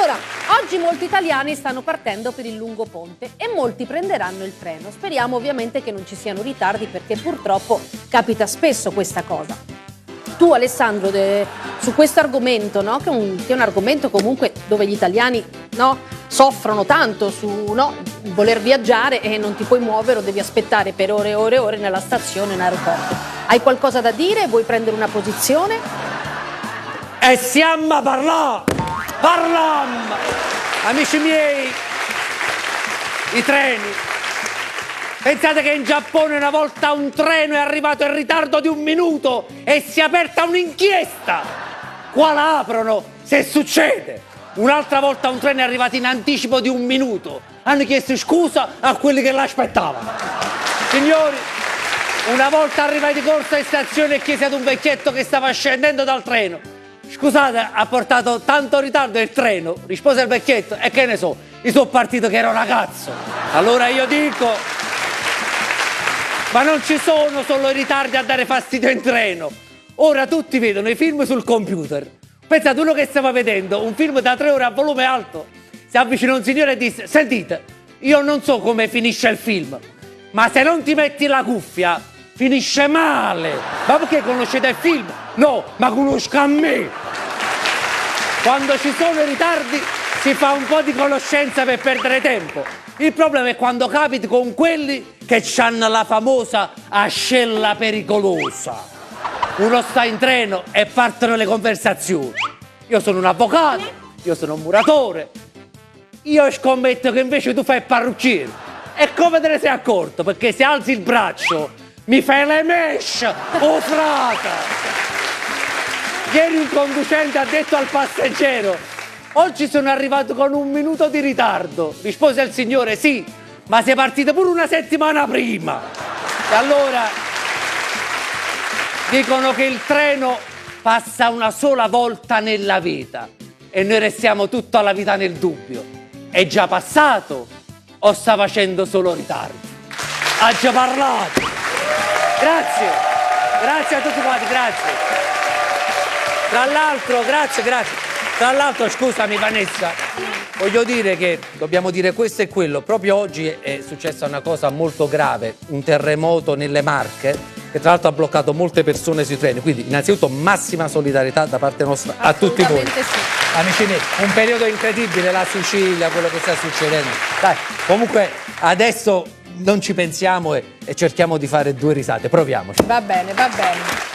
Allora, oggi molti italiani stanno partendo per il lungo ponte e molti prenderanno il treno. Speriamo ovviamente che non ci siano ritardi perché purtroppo capita spesso questa cosa. Tu Alessandro, su questo argomento, no, che è un argomento comunque dove gli italiani, no, soffrono tanto su voler viaggiare e non ti puoi muovere o devi aspettare per ore e ore e ore nella stazione in aeroporto. Hai qualcosa da dire? Vuoi prendere una posizione? E siamo a parlare! Parlam! Amici miei, i treni. Pensate che in Giappone una volta un treno è arrivato in ritardo di 1 minuto e si è aperta un'inchiesta. Qua la aprono se succede. Un'altra volta un treno è arrivato in anticipo di 1 minuto. Hanno chiesto scusa a quelli che l'aspettavano. Signori, una volta arrivati di corsa in stazione e chiesi ad un vecchietto che stava scendendo dal treno: scusate, ha portato tanto ritardo il treno? Rispose il vecchietto: e che ne so, io sono partito che ero un ragazzo. Allora io dico, ma non ci sono solo i ritardi a dare fastidio in treno. Ora tutti vedono i film sul computer. Pensate, uno che stava vedendo un film da 3 ore a volume alto si avvicinò un signore e disse: sentite, io non so come finisce il film, ma se non ti metti la cuffia finisce male. Ma perché conoscete il film? No, ma conosco a me. Quando ci sono i ritardi si fa un po' di conoscenza per perdere tempo. Il problema è quando capiti con quelli che hanno la famosa ascella pericolosa. Uno sta in treno e partono le conversazioni. Io sono un avvocato, io sono un muratore, io scommetto che invece tu fai il parrucchiere. E come te ne sei accorto? Perché se alzi il braccio mi fai le mesh, oh frata! Ieri un conducente ha detto al passeggero: oggi sono arrivato con 1 minuto di ritardo. Rispose il signore: sì, ma sei partito pure 1 settimana prima. E allora dicono che il treno passa una sola volta nella vita e noi restiamo tutta la vita nel dubbio. È già passato o sta facendo solo ritardi? Ha già parlato. Grazie, grazie a tutti quanti, grazie. Tra l'altro, grazie. Tra l'altro, scusami Vanessa, voglio dire che dobbiamo dire questo e quello. Proprio oggi è successa una cosa molto grave, un terremoto nelle Marche, che tra l'altro ha bloccato molte persone sui treni. Quindi innanzitutto massima solidarietà da parte nostra a tutti voi. Sì. Amici miei, un periodo incredibile la Sicilia, quello che sta succedendo. Dai, comunque adesso non ci pensiamo e cerchiamo di fare 2 risate, proviamoci. Va bene, va bene.